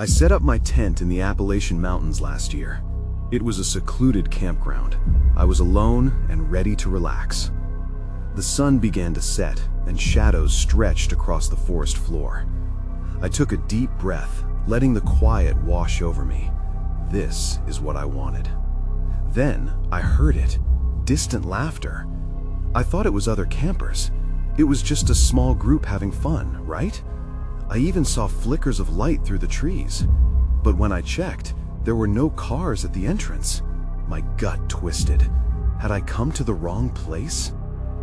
I set up my tent in the Appalachian Mountains last year. It was a secluded campground. I was alone and ready to relax. The sun began to set, and shadows stretched across the forest floor. I took a deep breath, letting the quiet wash over me. This is what I wanted. Then I heard it, distant laughter. I thought it was other campers. It was just a small group having fun, right? I even saw flickers of light through the trees. But when I checked, there were no cars at the entrance. My gut twisted. Had I come to the wrong place?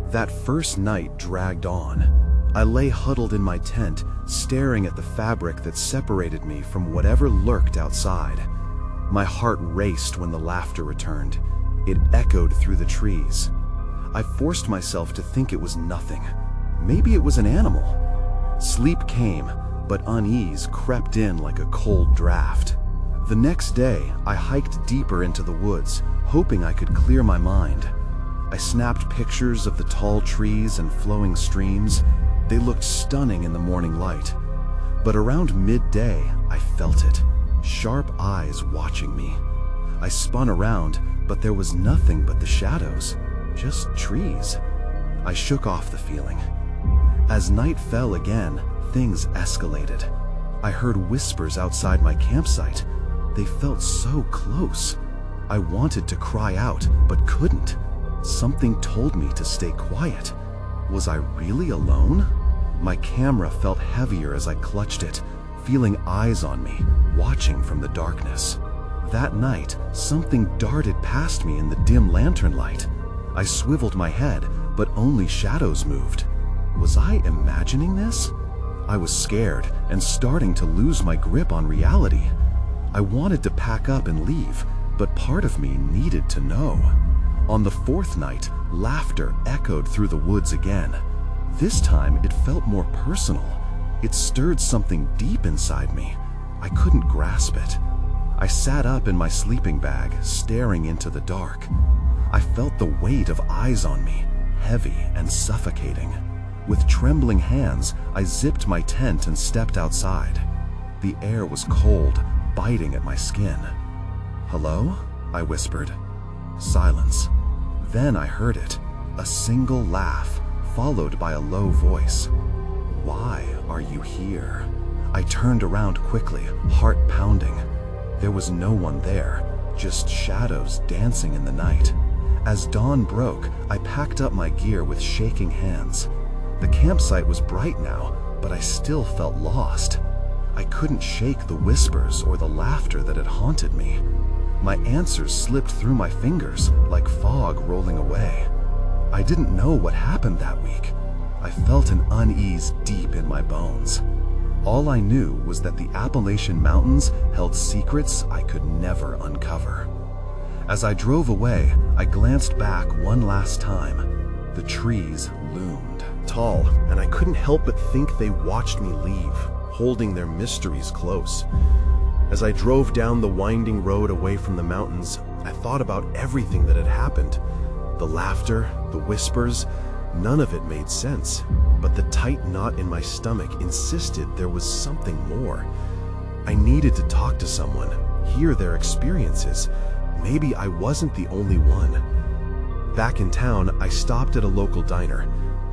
That first night dragged on. I lay huddled in my tent, staring at the fabric that separated me from whatever lurked outside. My heart raced when the laughter returned. It echoed through the trees. I forced myself to think it was nothing. Maybe it was an animal. Sleep came, but unease crept in like a cold draft. The next day, I hiked deeper into the woods, hoping I could clear my mind. I snapped pictures of the tall trees and flowing streams. They looked stunning in the morning light. But around midday, I felt it. Sharp eyes watching me. I spun around, but there was nothing but the shadows. Just trees. I shook off the feeling. As night fell again, things escalated. I heard whispers outside my campsite. They felt so close. I wanted to cry out, but couldn't. Something told me to stay quiet. Was I really alone? My camera felt heavier as I clutched it, feeling eyes on me, watching from the darkness. That night, something darted past me in the dim lantern light. I swiveled my head, but only shadows moved. Was I imagining this? I was scared and starting to lose my grip on reality. I wanted to pack up and leave, but part of me needed to know. On the fourth night, laughter echoed through the woods again. This time, it felt more personal. It stirred something deep inside me. I couldn't grasp it. I sat up in my sleeping bag, staring into the dark. I felt the weight of eyes on me, heavy and suffocating. With trembling hands, I zipped my tent and stepped outside. The air was cold, biting at my skin. "Hello?" I whispered. Silence. Then I heard it, a single laugh, followed by a low voice. "Why are you here?" I turned around quickly, heart pounding. There was no one there, just shadows dancing in the night. As dawn broke, I packed up my gear with shaking hands. The campsite was bright now, but I still felt lost. I couldn't shake the whispers or the laughter that had haunted me. My answers slipped through my fingers like fog rolling away. I didn't know what happened that week. I felt an unease deep in my bones. All I knew was that the Appalachian Mountains held secrets I could never uncover. As I drove away, I glanced back one last time. The trees loomed tall, and I couldn't help but think they watched me leave, holding their mysteries close. As I drove down the winding road away from the mountains, I thought about everything that had happened. The laughter, the whispers, none of it made sense. But the tight knot in my stomach insisted there was something more. I needed to talk to someone, hear their experiences. Maybe I wasn't the only one. Back in town, I stopped at a local diner.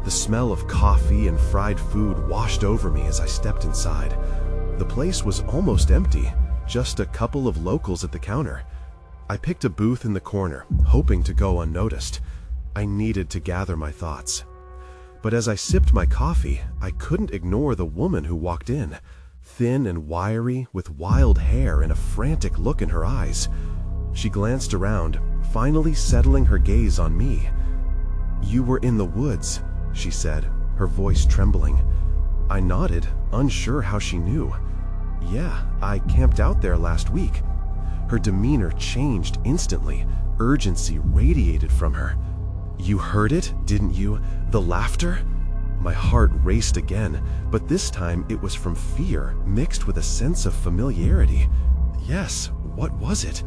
The smell of coffee and fried food washed over me as I stepped inside. The place was almost empty, just a couple of locals at the counter. I picked a booth in the corner, hoping to go unnoticed. I needed to gather my thoughts. But as I sipped my coffee, I couldn't ignore the woman who walked in, thin and wiry, with wild hair and a frantic look in her eyes. She glanced around, finally settling her gaze on me. "You were in the woods," she said, her voice trembling. I nodded, unsure how she knew. "Yeah, I camped out there last week." Her demeanor changed instantly. Urgency radiated from her. "You heard it, didn't you? The laughter?" My heart raced again, but this time it was from fear, mixed with a sense of familiarity. "Yes, what was it?"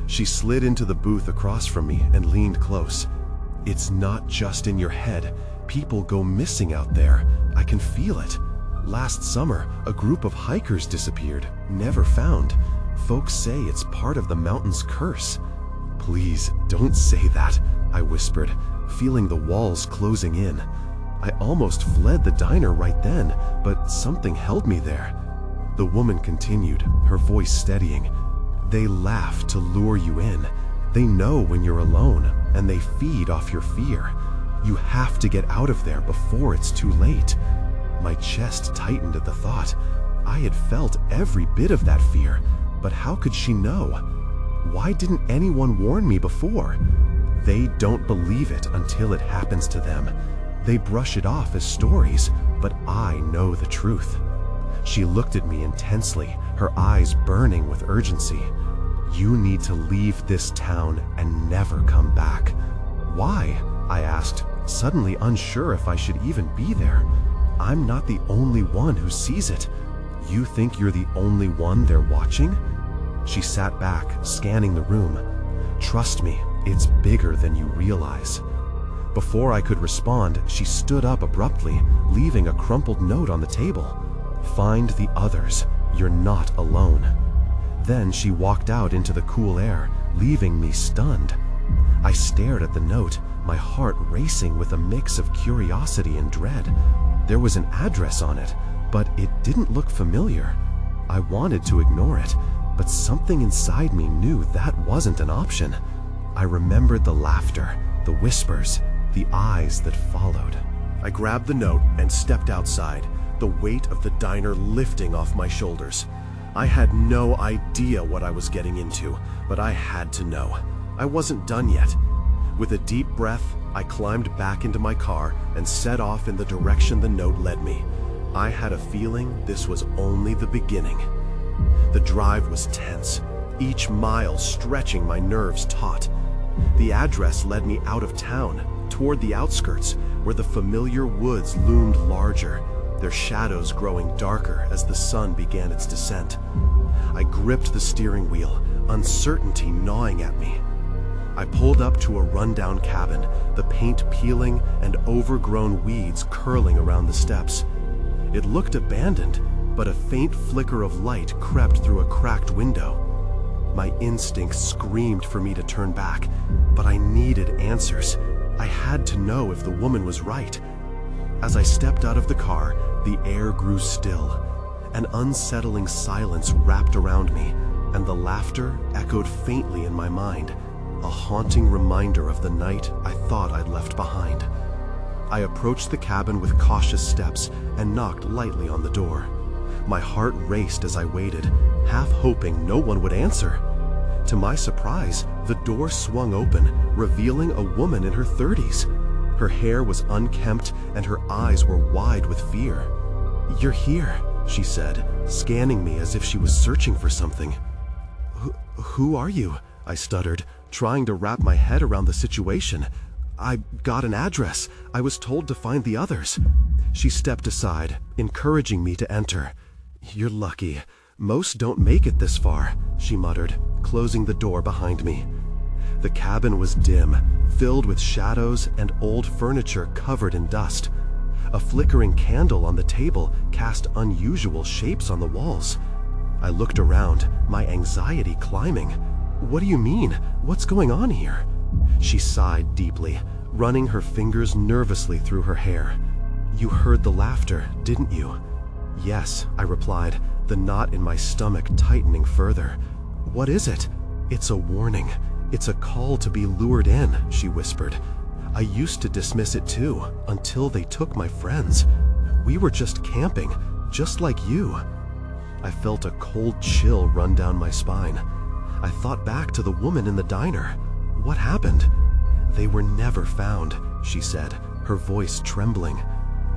She slid into the booth across from me and leaned close. "It's not just in your head. People go missing out there. I can feel it. Last summer, a group of hikers disappeared, never found. Folks say it's part of the mountain's curse. Please, don't say that, I whispered, feeling the walls closing in. I almost fled the diner right then, but something held me there. The woman continued, her voice steadying. They laugh to lure you in. They know when you're alone, and they feed off your fear. You have to get out of there before it's too late. My chest tightened at the thought. I had felt every bit of that fear, but how could she know? Why didn't anyone warn me before? They don't believe it until it happens to them. They brush it off as stories, but I know the truth. She looked at me intensely, her eyes burning with urgency. You need to leave this town and never come back. Why? I asked, suddenly unsure if I should even be there. I'm not the only one who sees it. You think you're the only one they're watching? She sat back, scanning the room. Trust me, it's bigger than you realize. Before I could respond, she stood up abruptly, leaving a crumpled note on the table. Find the others. You're not alone. Then she walked out into the cool air, leaving me stunned. I stared at the note, my heart racing with a mix of curiosity and dread. There was an address on it, but it didn't look familiar. I wanted to ignore it, but something inside me knew that wasn't an option. I remembered the laughter, the whispers, the eyes that followed. I grabbed the note and stepped outside, the weight of the diner lifting off my shoulders. I had no idea what I was getting into, but I had to know. I wasn't done yet. With a deep breath, I climbed back into my car and set off in the direction the note led me. I had a feeling this was only the beginning. The drive was tense, each mile stretching my nerves taut. The address led me out of town, toward the outskirts, where the familiar woods loomed larger, their shadows growing darker as the sun began its descent. I gripped the steering wheel, uncertainty gnawing at me. I pulled up to a rundown cabin, the paint peeling and overgrown weeds curling around the steps. It looked abandoned, but a faint flicker of light crept through a cracked window. My instincts screamed for me to turn back, but I needed answers. I had to know if the woman was right. As I stepped out of the car, the air grew still. An unsettling silence wrapped around me, and the laughter echoed faintly in my mind, a haunting reminder of the night I thought I'd left behind. I approached the cabin with cautious steps and knocked lightly on the door. My heart raced as I waited, half hoping no one would answer. To my surprise, the door swung open, revealing a woman in her 30s. Her hair was unkempt and her eyes were wide with fear. "You're here," she said, scanning me as if she was searching for something. Who are you?" I stuttered, trying to wrap my head around the situation. "I got an address. I was told to find the others." She stepped aside, encouraging me to enter. "You're lucky. Most don't make it this far," she muttered, closing the door behind me. The cabin was dim, filled with shadows and old furniture covered in dust. A flickering candle on the table cast unusual shapes on the walls. I looked around, my anxiety climbing. "What do you mean? What's going on here?" She sighed deeply, running her fingers nervously through her hair. "You heard the laughter, didn't you?" "Yes," I replied, the knot in my stomach tightening further. "What is it?" "It's a warning. It's a call to be lured in," she whispered. "I used to dismiss it too, until they took my friends. We were just camping, just like you." I felt a cold chill run down my spine. I thought back to the woman in the diner. What happened? "They were never found," she said, her voice trembling.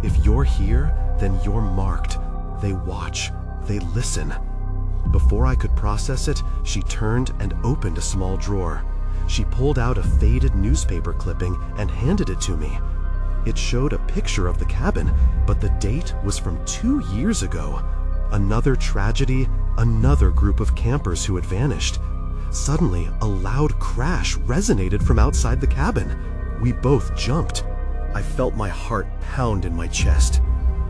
"If you're here, then you're marked. They watch. They listen." Before I could process it, she turned and opened a small drawer. She pulled out a faded newspaper clipping and handed it to me. It showed a picture of the cabin, but the date was from 2 years ago. Another tragedy, another group of campers who had vanished. Suddenly, a loud crash resonated from outside the cabin. We both jumped. I felt my heart pound in my chest.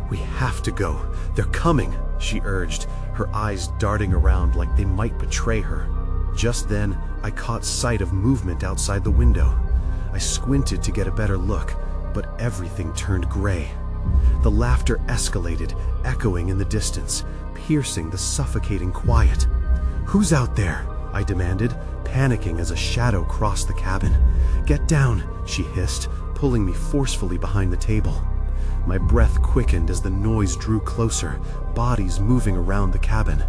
"We have to go. "They're coming," she urged, her eyes darting around like they might betray her. Just then, I caught sight of movement outside the window. I squinted to get a better look, but everything turned gray. The laughter escalated, echoing in the distance, piercing the suffocating quiet. "Who's out there?" I demanded, panicking as a shadow crossed the cabin. "Get down," she hissed, pulling me forcefully behind the table. My breath quickened as the noise drew closer, bodies moving around the cabin.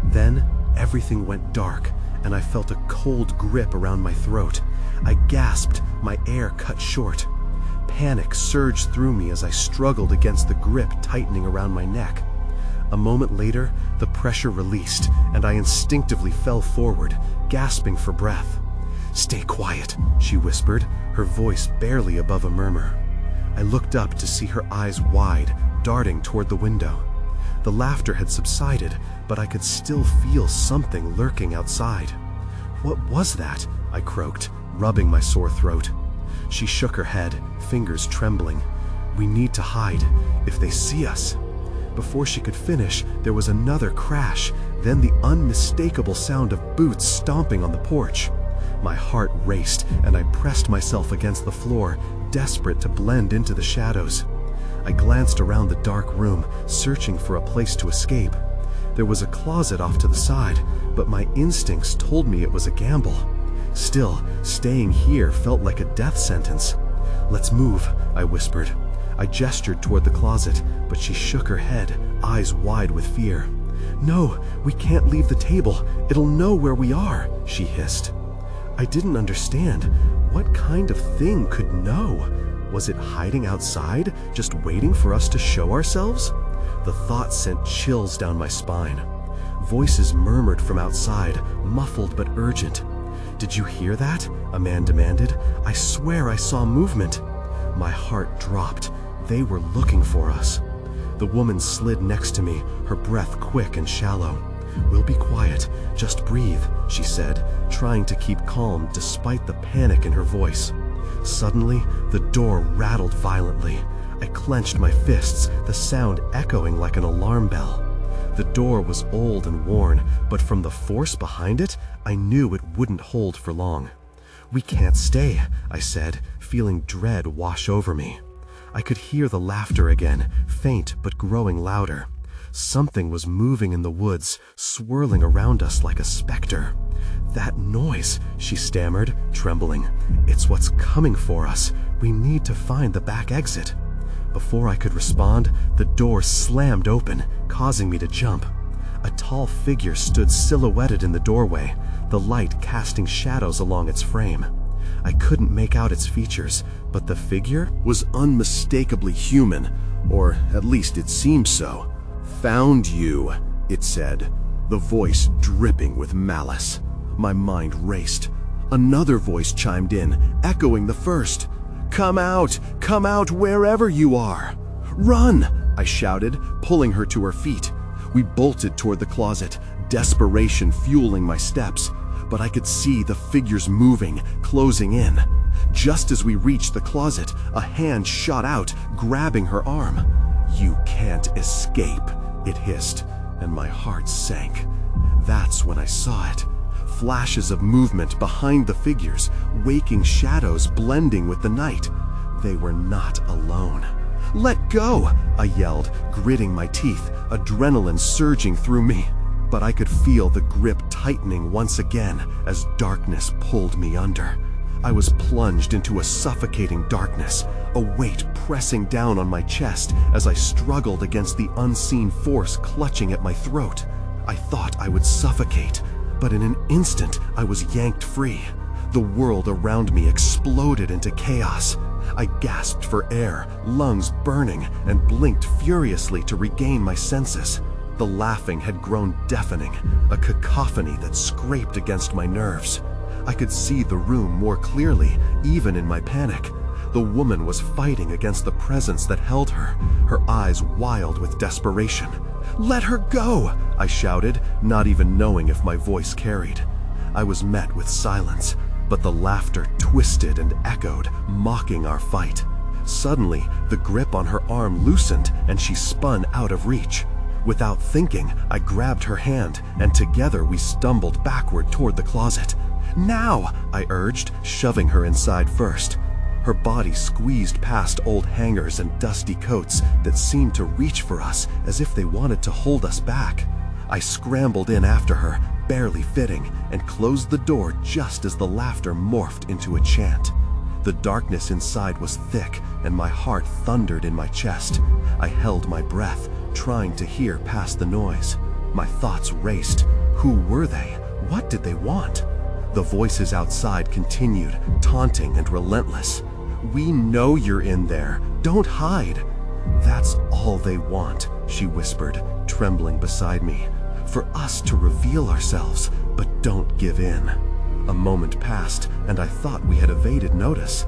Then, everything went dark, and I felt a cold grip around my throat. I gasped, my air cut short. Panic surged through me as I struggled against the grip tightening around my neck. A moment later, the pressure released, and I instinctively fell forward, gasping for breath. "Stay quiet," she whispered, her voice barely above a murmur. I looked up to see her eyes wide, darting toward the window. The laughter had subsided, but I could still feel something lurking outside. "What was that?" I croaked, rubbing my sore throat. She shook her head, fingers trembling. "We need to hide, if they see us." Before she could finish, there was another crash, then the unmistakable sound of boots stomping on the porch. My heart raced, and I pressed myself against the floor, desperate to blend into the shadows. I glanced around the dark room, searching for a place to escape. There was a closet off to the side, but my instincts told me it was a gamble. Still, staying here felt like a death sentence. "Let's move," I whispered. I gestured toward the closet, but she shook her head, eyes wide with fear. "No, we can't leave the table. It'll know where we are," she hissed. I didn't understand. What kind of thing could know? Was it hiding outside, just waiting for us to show ourselves? The thought sent chills down my spine. Voices murmured from outside, muffled but urgent. "Did you hear that?" a man demanded. "I swear I saw movement." My heart dropped. They were looking for us. The woman slid next to me, her breath quick and shallow. "We'll be quiet, just breathe," she said, trying to keep calm despite the panic in her voice. Suddenly, the door rattled violently. I clenched my fists, the sound echoing like an alarm bell. The door was old and worn, but from the force behind it, I knew it wouldn't hold for long. "We can't stay," I said, feeling dread wash over me. I could hear the laughter again, faint but growing louder. Something was moving in the woods, swirling around us like a specter. "That noise," she stammered, trembling. "It's what's coming for us. We need to find the back exit." Before I could respond, the door slammed open, causing me to jump. A tall figure stood silhouetted in the doorway, the light casting shadows along its frame. I couldn't make out its features, but the figure Was unmistakably human, or at least it seemed so. "Found you," it said, the voice dripping with malice. My mind raced. Another voice chimed in, echoing the first. Come out wherever you are." "Run!" I shouted, pulling her to her feet. We bolted toward the closet, desperation fueling my steps, but I could see the figures moving, closing in. Just as we reached the closet, a hand shot out, grabbing her arm. "You can't escape," it hissed, and my heart sank. That's when I saw it. Flashes of movement behind the figures, waking shadows blending with the night. They were not alone. "Let go!" I yelled, gritting my teeth, adrenaline surging through me. But I could feel the grip tightening once again as darkness pulled me under. I was plunged into a suffocating darkness, a weight pressing down on my chest as I struggled against the unseen force clutching at my throat. I thought I would suffocate, but in an instant I was yanked free. The world around me exploded into chaos. I gasped for air, lungs burning, and blinked furiously to regain my senses. The laughing had grown deafening, a cacophony that scraped against my nerves. I could see the room more clearly, even in my panic. The woman was fighting against the presence that held her, her eyes wild with desperation. "Let her go!" I shouted, not even knowing if my voice carried. I was met with silence, but the laughter twisted and echoed, mocking our fight. Suddenly, the grip on her arm loosened and she spun out of reach. Without thinking, I grabbed her hand, and together we stumbled backward toward the closet. "Now!" I urged, shoving her inside first. Her body squeezed past old hangers and dusty coats that seemed to reach for us as if they wanted to hold us back. I scrambled in after her, barely fitting, and closed the door just as the laughter morphed into a chant. The darkness inside was thick, and my heart thundered in my chest. I held my breath, trying to hear past the noise. My thoughts raced. Who were they? What did they want? The voices outside continued, taunting and relentless. "We know you're in there. Don't hide." "That's all they want," she whispered, trembling beside me. "For us to reveal ourselves, but don't give in." A moment passed, and I thought we had evaded notice.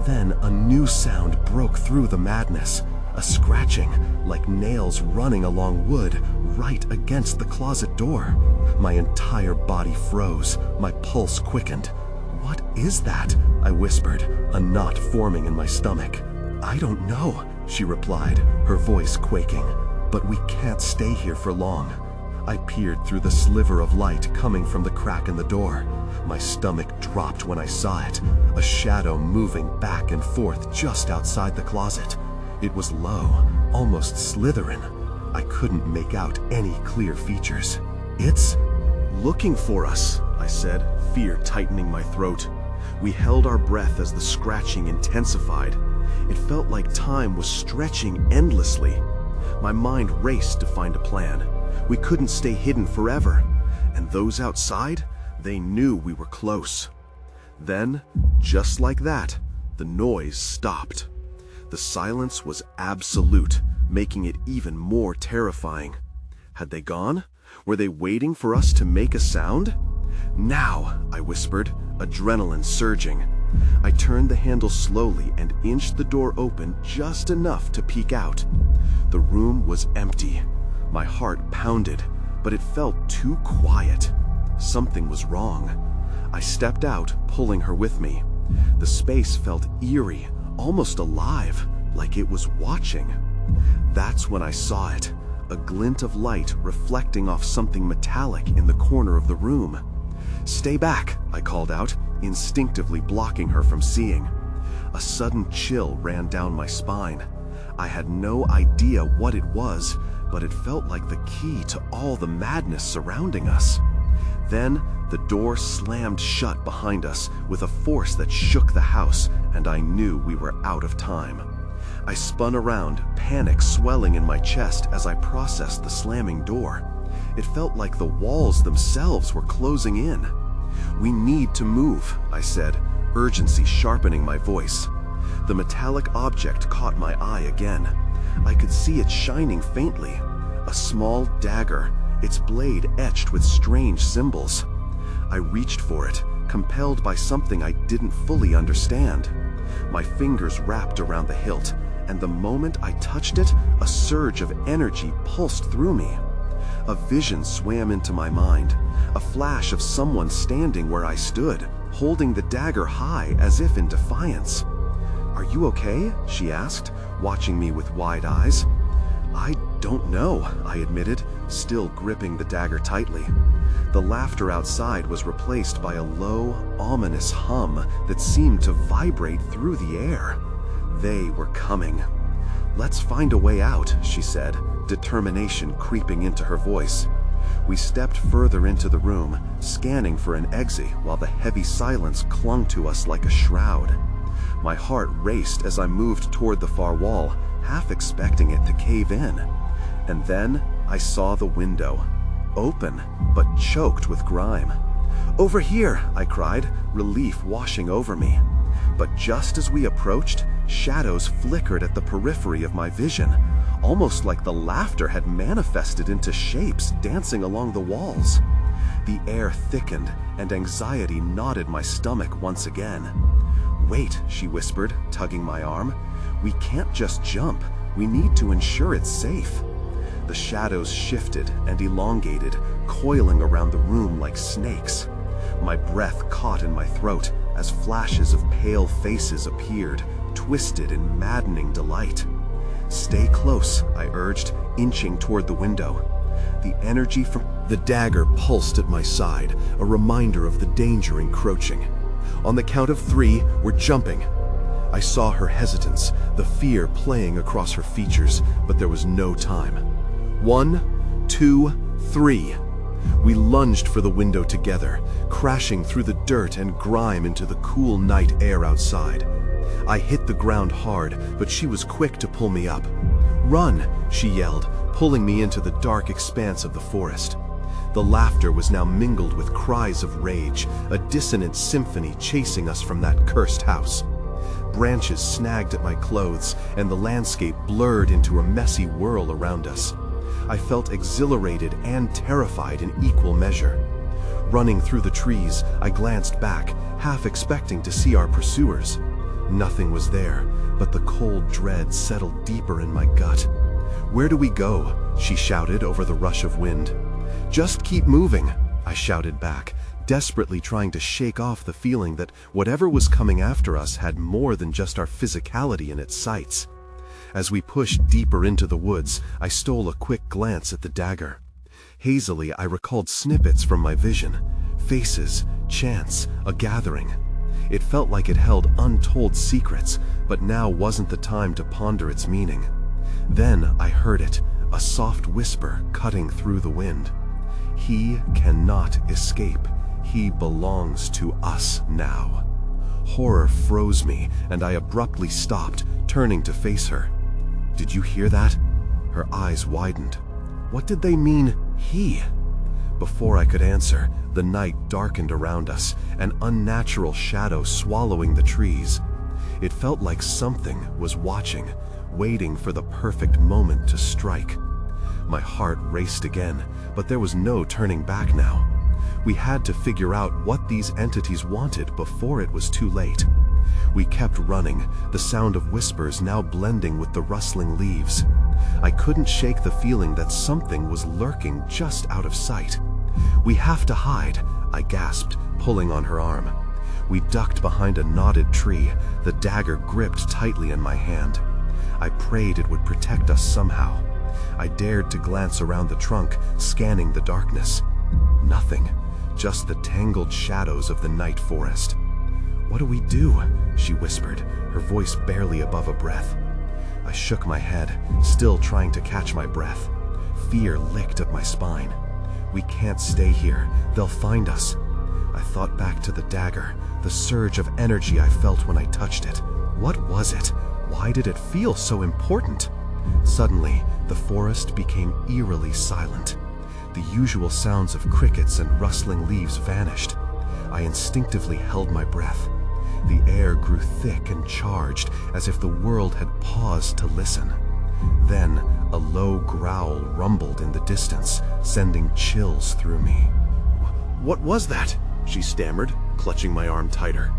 Then a new sound broke through the madness. A scratching, like nails running along wood, right against the closet door. My entire body froze, my pulse quickened. "What is that?" I whispered, a knot forming in my stomach. "I don't know," she replied, her voice quaking. "But we can't stay here for long." I peered through the sliver of light coming from the crack in the door. My stomach dropped when I saw it, a shadow moving back and forth just outside the closet. It was low, almost Slytherin. I couldn't make out any clear features. "It's looking for us," I said, fear tightening my throat. We held our breath as the scratching intensified. It felt like time was stretching endlessly. My mind raced to find a plan. We couldn't stay hidden forever, and those outside, they knew we were close. Then, just like that, the noise stopped. The silence was absolute, making it even more terrifying. Had they gone? Were they waiting for us to make a sound? "Now," I whispered, adrenaline surging. I turned the handle slowly and inched the door open just enough to peek out. The room was empty. My heart pounded, but it felt too quiet. Something was wrong. I stepped out, pulling her with me. The space felt eerie, almost alive, like it was watching. That's when I saw it, a glint of light reflecting off something metallic in the corner of the room. "Stay back," I called out, instinctively blocking her from seeing. A sudden chill ran down my spine. I had no idea what it was, but it felt like the key to all the madness surrounding us. Then, the door slammed shut behind us with a force that shook the house, and I knew we were out of time. I spun around, panic swelling in my chest as I processed the slamming door. It felt like the walls themselves were closing in. "We need to move," I said, urgency sharpening my voice. The metallic object caught my eye again. I could see it shining faintly. A small dagger, its blade etched with strange symbols. I reached for it, compelled by something I didn't fully understand. My fingers wrapped around the hilt, and the moment I touched it, a surge of energy pulsed through me. A vision swam into my mind, a flash of someone standing where I stood, holding the dagger high as if in defiance. "Are you okay?" she asked, watching me with wide eyes. "I don't know," I admitted, still gripping the dagger tightly. The laughter outside was replaced by a low, ominous hum that seemed to vibrate through the air. They were coming. "Let's find a way out," she said, determination creeping into her voice. We stepped further into the room, scanning for an exit while the heavy silence clung to us like a shroud. My heart raced as I moved toward the far wall, half expecting it to cave in. And then I saw the window, open but choked with grime. "Over here!" I cried, relief washing over me. But just as we approached, shadows flickered at the periphery of my vision, almost like the laughter had manifested into shapes dancing along the walls. The air thickened, and anxiety knotted my stomach once again. "Wait," she whispered, tugging my arm. "We can't just jump. We need to ensure it's safe." The shadows shifted and elongated, coiling around the room like snakes. My breath caught in my throat as flashes of pale faces appeared, twisted in maddening delight. Stay close, I urged, inching toward the window. The energy from the dagger pulsed at my side, a reminder of the danger encroaching. On the count of 3, we're jumping. I saw her hesitance, the fear playing across her features, but there was no time. 1, 2, 3. We lunged for the window together, crashing through the dirt and grime into the cool night air outside. I hit the ground hard, but she was quick to pull me up. "Run!" she yelled, pulling me into the dark expanse of the forest. The laughter was now mingled with cries of rage, a dissonant symphony chasing us from that cursed house. Branches snagged at my clothes, and the landscape blurred into a messy whirl around us. I felt exhilarated and terrified in equal measure. Running through the trees, I glanced back, half expecting to see our pursuers. Nothing was there, but the cold dread settled deeper in my gut. "Where do we go?" she shouted over the rush of wind. "Just keep moving," I shouted back, desperately trying to shake off the feeling that whatever was coming after us had more than just our physicality in its sights. As we pushed deeper into the woods, I stole a quick glance at the dagger. Hazily, I recalled snippets from my vision. Faces, chants, a gathering. It felt like it held untold secrets, but now wasn't the time to ponder its meaning. Then I heard it, a soft whisper cutting through the wind. "He cannot escape. He belongs to us now." Horror froze me, and I abruptly stopped, turning to face her. "Did you hear that?" Her eyes widened. What did they mean, he? Before I could answer, the night darkened around us, an unnatural shadow swallowing the trees. It felt like something was watching, waiting for the perfect moment to strike. My heart raced again, but there was no turning back now. We had to figure out what these entities wanted before it was too late. We kept running, the sound of whispers now blending with the rustling leaves. I couldn't shake the feeling that something was lurking just out of sight. "We have to hide," I gasped, pulling on her arm. We ducked behind a knotted tree, the dagger gripped tightly in my hand. I prayed it would protect us somehow. I dared to glance around the trunk, scanning the darkness. Nothing, just the tangled shadows of the night forest. "What do we do?" she whispered, her voice barely above a breath. I shook my head, still trying to catch my breath. Fear licked at my spine. "We can't stay here. They'll find us." I thought back to the dagger, the surge of energy I felt when I touched it. What was it? Why did it feel so important? Suddenly, the forest became eerily silent. The usual sounds of crickets and rustling leaves vanished. I instinctively held my breath. The air grew thick and charged, as if the world had paused to listen. Then, a low growl rumbled in the distance, sending chills through me. "What was that?" she stammered, clutching my arm tighter.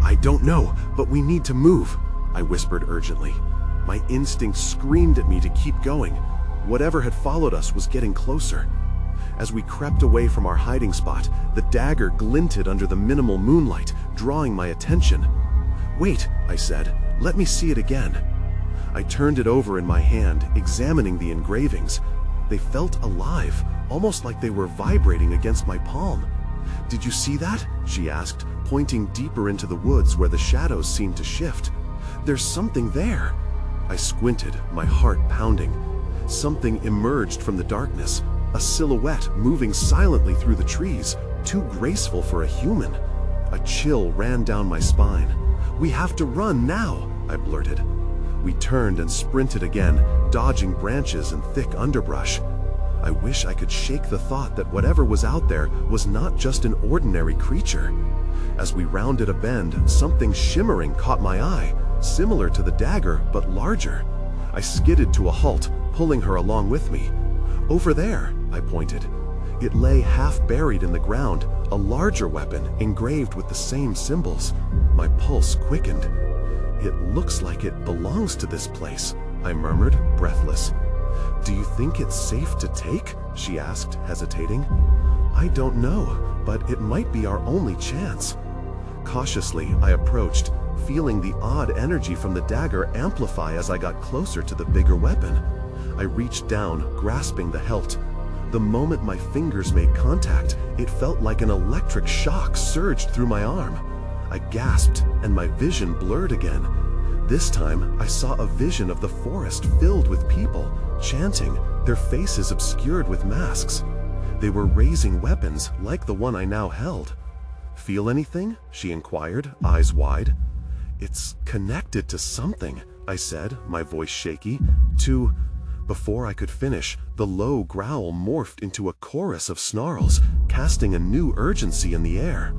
"I don't know, but we need to move," I whispered urgently. My instinct screamed at me to keep going. Whatever had followed us was getting closer. As we crept away from our hiding spot, the dagger glinted under the minimal moonlight, drawing my attention. "Wait," I said, "let me see it again." I turned it over in my hand, examining the engravings. They felt alive, almost like they were vibrating against my palm. "Did you see that?" she asked, pointing deeper into the woods where the shadows seemed to shift. "There's something there." I squinted, my heart pounding. Something emerged from the darkness, a silhouette moving silently through the trees, too graceful for a human. A chill ran down my spine. "We have to run now," I blurted. We turned and sprinted again, dodging branches and thick underbrush. I wish I could shake the thought that whatever was out there was not just an ordinary creature. As we rounded a bend, something shimmering caught my eye, similar to the dagger, but larger. I skidded to a halt, pulling her along with me. "Over there," I pointed. It lay half buried in the ground, a larger weapon engraved with the same symbols. My pulse quickened. "It looks like it belongs to this place," I murmured, breathless. "Do you think it's safe to take?" she asked, hesitating. "I don't know, but it might be our only chance." Cautiously, I approached, feeling the odd energy from the dagger amplify as I got closer to the bigger weapon. I reached down, grasping the hilt. The moment my fingers made contact, it felt like an electric shock surged through my arm. I gasped, and my vision blurred again. This time, I saw a vision of the forest filled with people, chanting, their faces obscured with masks. They were raising weapons like the one I now held. "Feel anything?" she inquired, eyes wide. "It's connected to something," I said, my voice shaky. Before I could finish, the low growl morphed into a chorus of snarls, casting a new urgency in the air.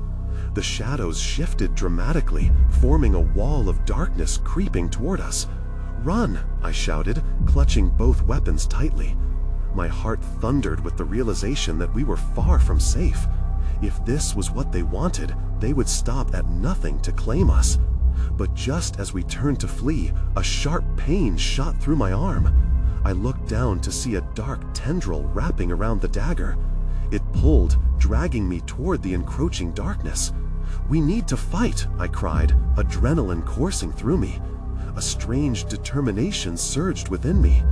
The shadows shifted dramatically, forming a wall of darkness creeping toward us. "Run!" I shouted, clutching both weapons tightly. My heart thundered with the realization that we were far from safe. If this was what they wanted, they would stop at nothing to claim us. But just as we turned to flee, a sharp pain shot through my arm. I looked down to see a dark tendril wrapping around the dagger. It pulled, dragging me toward the encroaching darkness. "We need to fight," I cried, adrenaline coursing through me. A strange determination surged within me.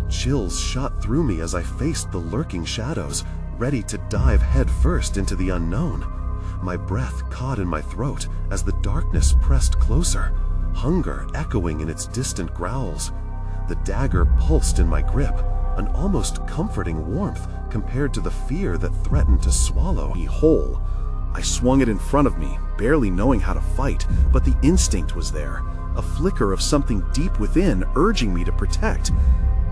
Chills shot through me as I faced the lurking shadows, ready to dive headfirst into the unknown. My breath caught in my throat as the darkness pressed closer, hunger echoing in its distant growls. The dagger pulsed in my grip, an almost comforting warmth compared to the fear that threatened to swallow me whole. I swung it in front of me, barely knowing how to fight, but the instinct was there, a flicker of something deep within urging me to protect.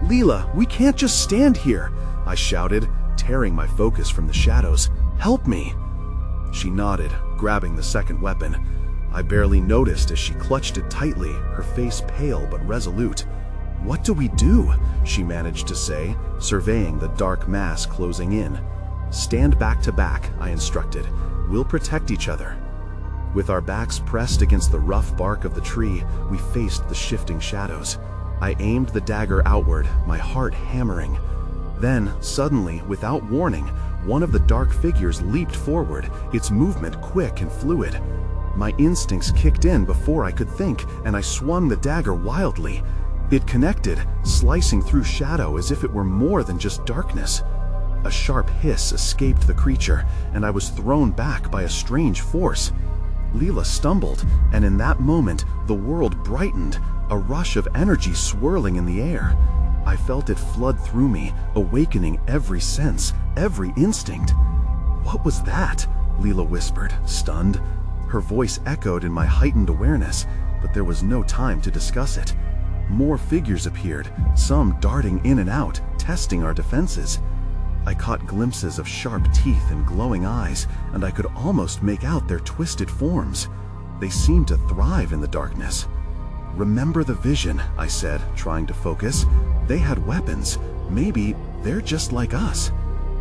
"Leela, we can't just stand here," I shouted, tearing my focus from the shadows. "Help me!" She nodded, grabbing the second weapon. I barely noticed as she clutched it tightly, her face pale but resolute. "What do we do?" she managed to say, surveying the dark mass closing in. "Stand back to back," I instructed. "We'll protect each other." With our backs pressed against the rough bark of the tree, we faced the shifting shadows. I aimed the dagger outward, my heart hammering. Then, suddenly, without warning, one of the dark figures leaped forward, its movement quick and fluid. My instincts kicked in before I could think, and I swung the dagger wildly. It connected, slicing through shadow as if it were more than just darkness. A sharp hiss escaped the creature, and I was thrown back by a strange force. Leela stumbled, and in that moment, the world brightened, a rush of energy swirling in the air. I felt it flood through me, awakening every sense, every instinct. "What was that?" Leela whispered, stunned. Her voice echoed in my heightened awareness, but there was no time to discuss it. More figures appeared, some darting in and out, testing our defenses. I caught glimpses of sharp teeth and glowing eyes, and I could almost make out their twisted forms. They seemed to thrive in the darkness. "Remember the vision," I said, trying to focus. "They had weapons. Maybe they're just like us."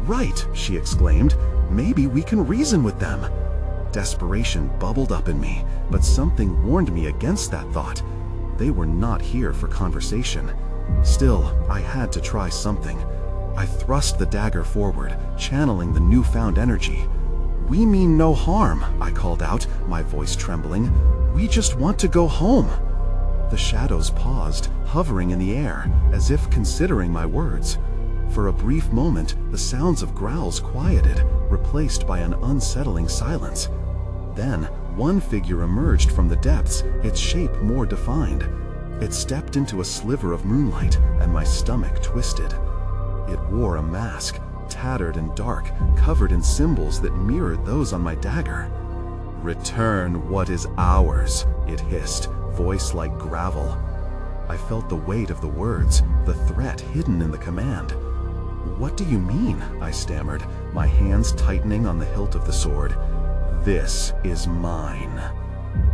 "Right," she exclaimed. "Maybe we can reason with them." Desperation bubbled up in me, but something warned me against that thought. They were not here for conversation. Still, I had to try something. I thrust the dagger forward, channeling the newfound energy. "We mean no harm," I called out, my voice trembling. "We just want to go home." The shadows paused, hovering in the air, as if considering my words. For a brief moment, the sounds of growls quieted, replaced by an unsettling silence. Then, one figure emerged from the depths, its shape more defined. It stepped into a sliver of moonlight, and my stomach twisted. It wore a mask, tattered and dark, covered in symbols that mirrored those on my dagger. "Return what is ours," it hissed, voice like gravel. I felt the weight of the words, the threat hidden in the command. "What do you mean?" I stammered, my hands tightening on the hilt of the sword. "This is mine."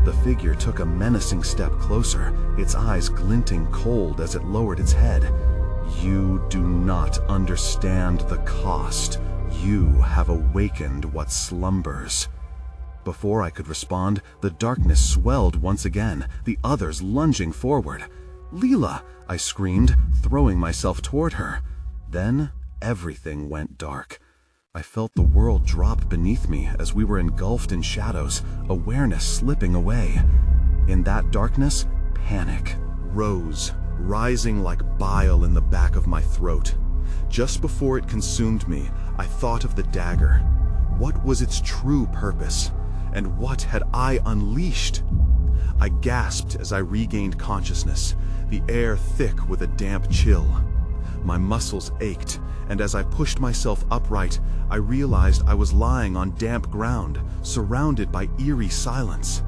The figure took a menacing step closer, its eyes glinting cold as it lowered its head. "You do not understand the cost. You have awakened what slumbers." Before I could respond, the darkness swelled once again, the others lunging forward. "Leela!" I screamed, throwing myself toward her. Then everything went dark. I felt the world drop beneath me as we were engulfed in shadows, awareness slipping away. In that darkness, panic rose, rising like bile in the back of my throat. Just before it consumed me, I thought of the dagger. What was its true purpose? And what had I unleashed? I gasped as I regained consciousness, the air thick with a damp chill. My muscles ached, and as I pushed myself upright, I realized I was lying on damp ground, surrounded by eerie silence.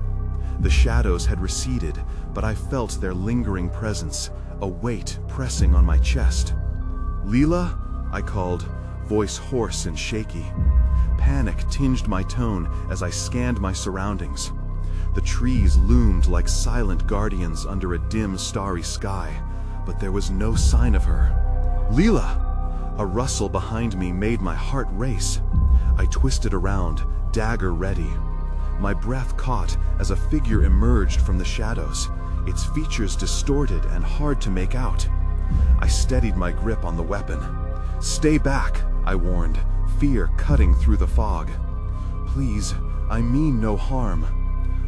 The shadows had receded, but I felt their lingering presence, a weight pressing on my chest. "Leela?" I called, voice hoarse and shaky. Panic tinged my tone as I scanned my surroundings. The trees loomed like silent guardians under a dim, starry sky, but there was no sign of her. "Leela!" A rustle behind me made my heart race. I twisted around, dagger ready. My breath caught as a figure emerged from the shadows, its features distorted and hard to make out. I steadied my grip on the weapon. "Stay back," I warned, fear cutting through the fog. "Please, I mean no harm."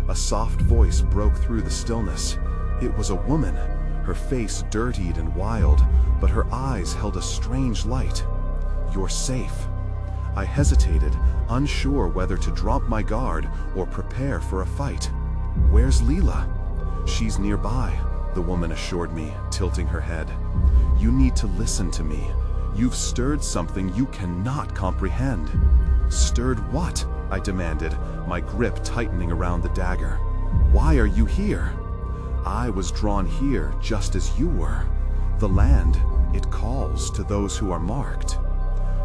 A soft voice broke through the stillness. It was a woman, her face dirtied and wild, but her eyes held a strange light. "You're safe." I hesitated, unsure whether to drop my guard or prepare for a fight. "Where's Leela?" "She's nearby," the woman assured me, tilting her head. "You need to listen to me. You've stirred something you cannot comprehend." "Stirred what?" I demanded, my grip tightening around the dagger. "Why are you here?" "I was drawn here just as you were. The land, it calls to those who are marked."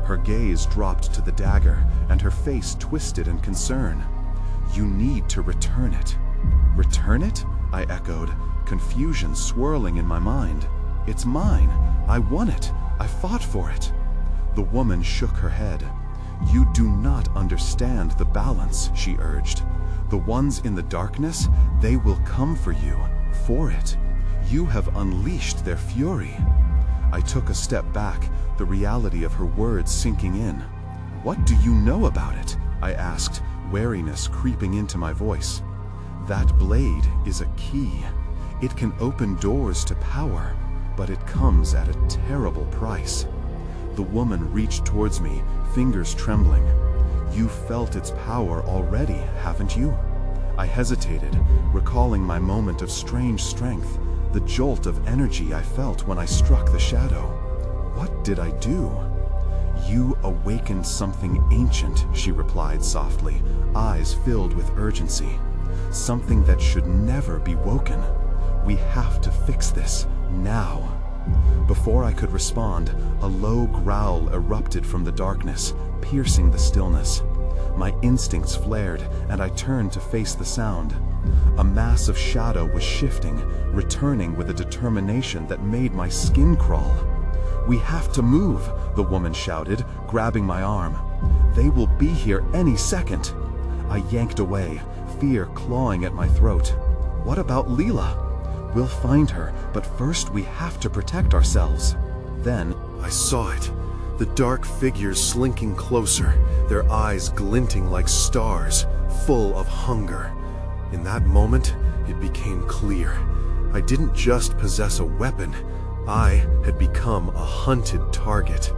Her gaze dropped to the dagger, and her face twisted in concern. "You need to return it." "Return it?" I echoed, confusion swirling in my mind. "It's mine. I won it. I fought for it." The woman shook her head. "You do not understand the balance," she urged. "The ones in the darkness, they will come for you, for it. You have unleashed their fury." I took a step back, the reality of her words sinking in. "What do you know about it?" I asked, wariness creeping into my voice. "That blade is a key. It can open doors to power, but it comes at a terrible price." The woman reached towards me, fingers trembling. "You felt its power already, haven't you?" I hesitated, recalling my moment of strange strength, the jolt of energy I felt when I struck the shadow. "What did I do?" "You awakened something ancient," she replied softly, eyes filled with urgency. "Something that should never be woken. We have to fix this, now." Before I could respond, a low growl erupted from the darkness, piercing the stillness. My instincts flared, and I turned to face the sound. A mass of shadow was shifting, returning with a determination that made my skin crawl. "We have to move," the woman shouted, grabbing my arm. "They will be here any second." I yanked away, fear clawing at my throat. "What about Leela?" "We'll find her, but first we have to protect ourselves." Then I saw it. The dark figures slinking closer, their eyes glinting like stars, full of hunger. In that moment, it became clear. I didn't just possess a weapon. I had become a hunted target.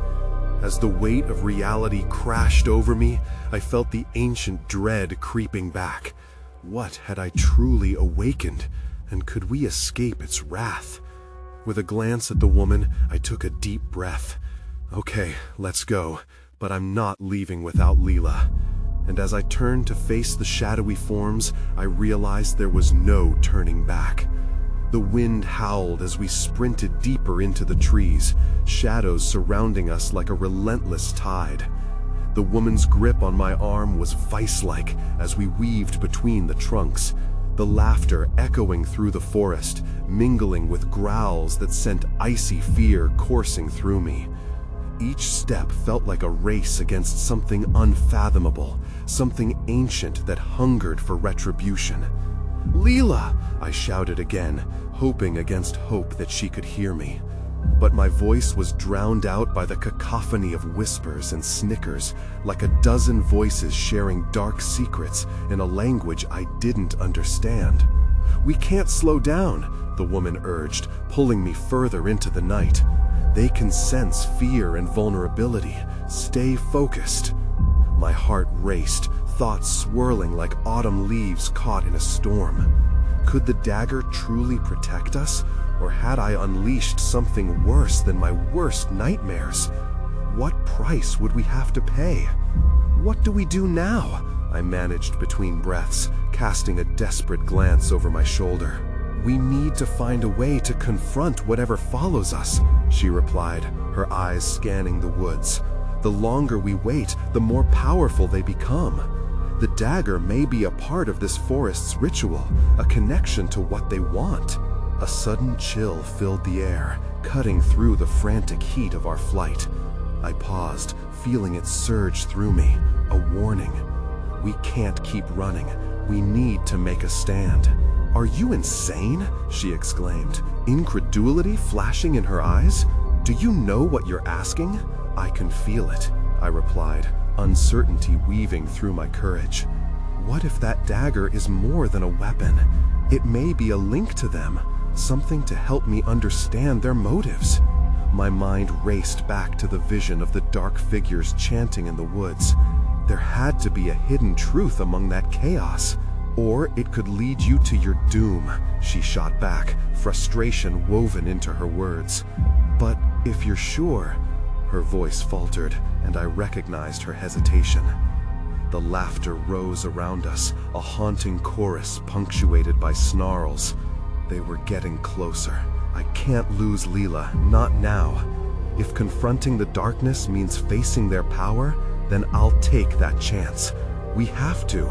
As the weight of reality crashed over me, I felt the ancient dread creeping back. What had I truly awakened? And could we escape its wrath? With a glance at the woman, I took a deep breath. "Okay, let's go, but I'm not leaving without Leela." And as I turned to face the shadowy forms, I realized there was no turning back. The wind howled as we sprinted deeper into the trees, shadows surrounding us like a relentless tide. The woman's grip on my arm was vice-like as we weaved between the trunks, the laughter echoing through the forest, mingling with growls that sent icy fear coursing through me. Each step felt like a race against something unfathomable, something ancient that hungered for retribution. "Leela!" I shouted again, hoping against hope that she could hear me. But my voice was drowned out by the cacophony of whispers and snickers, like a dozen voices sharing dark secrets in a language I didn't understand. We can't slow down," the woman urged, pulling me further into the night. "They can sense fear and vulnerability. Stay focused." My heart raced, thoughts swirling like autumn leaves caught in a storm. Could the dagger truly protect us, or had I unleashed something worse than my worst nightmares? What price would we have to pay? "What do we do now?" I managed between breaths, casting a desperate glance over my shoulder. "We need to find a way to confront whatever follows us," she replied, her eyes scanning the woods. "The longer we wait, the more powerful they become. The dagger may be a part of this forest's ritual, a connection to what they want." A sudden chill filled the air, cutting through the frantic heat of our flight. I paused, feeling it surge through me, a warning. "We can't keep running. We need to make a stand." "Are you insane?" she exclaimed, incredulity flashing in her eyes. "Do you know what you're asking?" "I can feel it," I replied, uncertainty weaving through my courage. What if that dagger is more than a weapon? It may be a link to them, something to help me understand their motives. My mind raced back to the vision of the dark figures chanting in the woods. There had to be a hidden truth among that chaos. "Or it could lead you to your doom," she shot back, frustration woven into her words. "But if you're sure," her voice faltered, and I recognized her hesitation. The laughter rose around us, a haunting chorus punctuated by snarls. They were getting closer. "I can't lose Leela, not now. If confronting the darkness means facing their power, then I'll take that chance. We have to."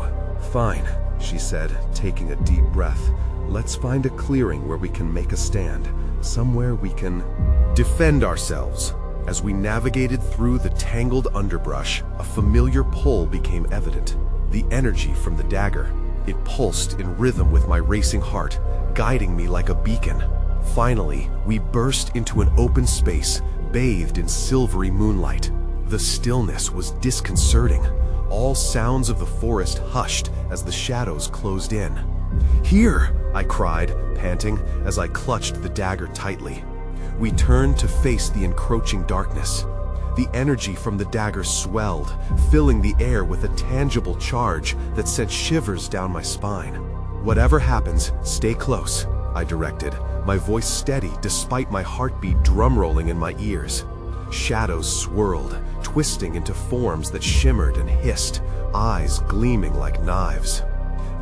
"Fine," she said, taking a deep breath. "Let's find a clearing where we can make a stand, somewhere we can defend ourselves." As we navigated through the tangled underbrush, a familiar pull became evident. The energy from the dagger. It pulsed in rhythm with my racing heart, guiding me like a beacon. Finally, we burst into an open space, bathed in silvery moonlight. The stillness was disconcerting. All sounds of the forest hushed as the shadows closed in. "Here!" I cried, panting, as I clutched the dagger tightly. We turned to face the encroaching darkness. The energy from the dagger swelled, filling the air with a tangible charge that sent shivers down my spine. "Whatever happens, stay close," I directed, my voice steady despite my heartbeat drumrolling in my ears. Shadows swirled, twisting into forms that shimmered and hissed, eyes gleaming like knives.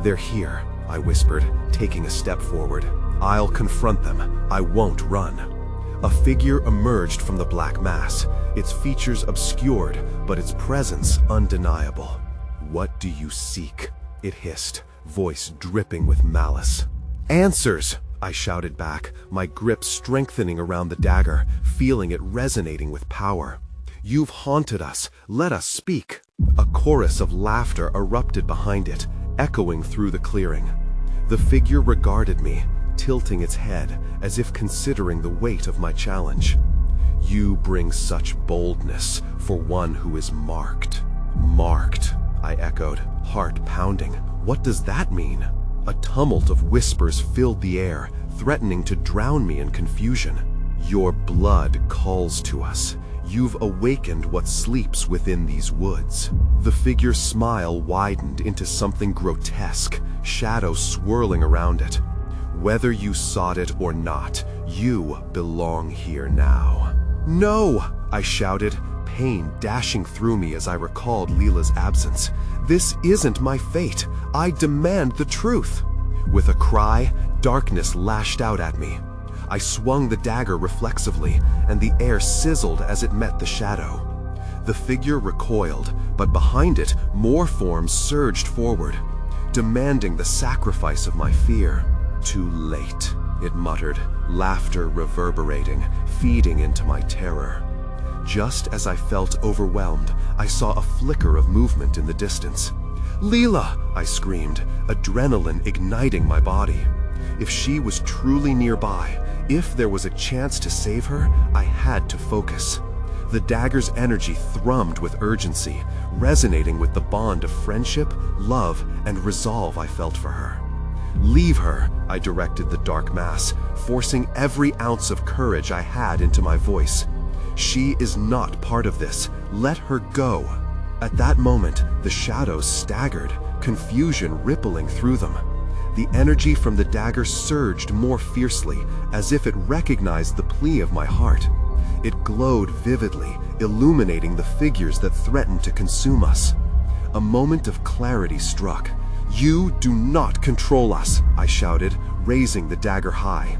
"They're here," I whispered, taking a step forward. "I'll confront them. I won't run." A figure emerged from the black mass, its features obscured, but its presence undeniable. "What do you seek?" it hissed, voice dripping with malice. "Answers!" I shouted back, my grip strengthening around the dagger, feeling it resonating with power. "You've haunted us. Let us speak." A chorus of laughter erupted behind it, echoing through the clearing. The figure regarded me, tilting its head as if considering the weight of my challenge. "You bring such boldness for one who is marked." "Marked," I echoed, heart pounding. "What does that mean?" A tumult of whispers filled the air, threatening to drown me in confusion. "Your blood calls to us. You've awakened what sleeps within these woods." The figure's smile widened into something grotesque, shadows swirling around it. "Whether you sought it or not, you belong here now." "No!" I shouted, pain dashing through me as I recalled Leela's absence. "This isn't my fate. I demand the truth." With a cry, darkness lashed out at me. I swung the dagger reflexively, and the air sizzled as it met the shadow. The figure recoiled, but behind it, more forms surged forward, demanding the sacrifice of my fear. "Too late," it muttered, laughter reverberating, feeding into my terror. Just as I felt overwhelmed, I saw a flicker of movement in the distance. "Leela!" I screamed, adrenaline igniting my body. If she was truly nearby, if there was a chance to save her, I had to focus. The dagger's energy thrummed with urgency, resonating with the bond of friendship, love, and resolve I felt for her. "Leave her," I directed the dark mass, forcing every ounce of courage I had into my voice. "She is not part of this. Let her go." At that moment, the shadows staggered, confusion rippling through them. The energy from the dagger surged more fiercely, as if it recognized the plea of my heart. It glowed vividly, illuminating the figures that threatened to consume us. A moment of clarity struck. "You do not control us," I shouted, raising the dagger high.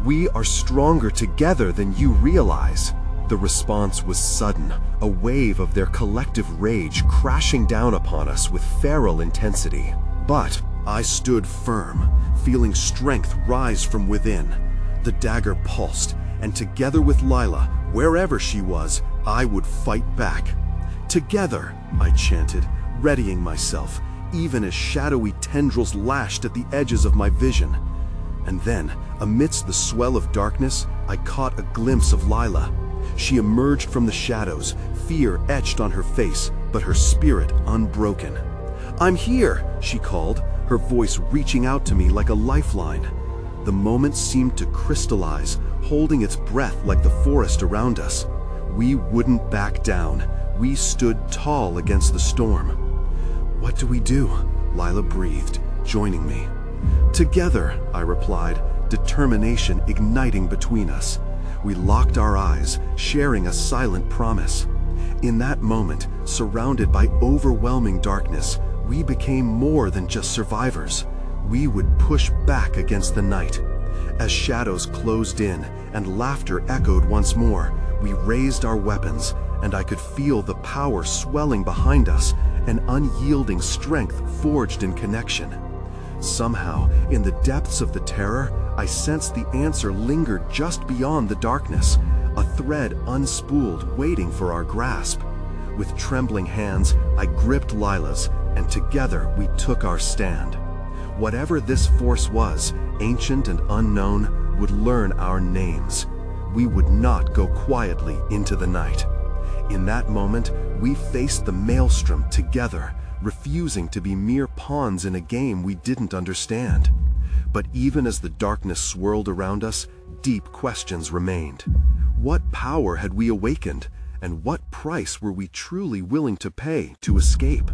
"We are stronger together than you realize." The response was sudden, a wave of their collective rage crashing down upon us with feral intensity. But I stood firm, feeling strength rise from within. The dagger pulsed, and together with Lila, wherever she was, I would fight back. "Together," I chanted, readying myself, even as shadowy tendrils lashed at the edges of my vision. And then, amidst the swell of darkness, I caught a glimpse of Lila. She emerged from the shadows, fear etched on her face, but her spirit unbroken. "I'm here," she called, her voice reaching out to me like a lifeline. The moment seemed to crystallize, holding its breath like the forest around us. We wouldn't back down. We stood tall against the storm. "What do we do?" Lila breathed, joining me. "Together," I replied, determination igniting between us. We locked our eyes, sharing a silent promise. In that moment, surrounded by overwhelming darkness, we became more than just survivors. We would push back against the night. As shadows closed in and laughter echoed once more, we raised our weapons, and I could feel the power swelling behind us, an unyielding strength forged in connection. Somehow, in the depths of the terror, I sensed the answer lingered just beyond the darkness, a thread unspooled waiting for our grasp. With trembling hands, I gripped Lila's, and together we took our stand. Whatever this force was, ancient and unknown, would learn our names. We would not go quietly into the night. In that moment, we faced the maelstrom together, refusing to be mere pawns in a game we didn't understand. But even as the darkness swirled around us, deep questions remained. What power had we awakened, and what price were we truly willing to pay to escape?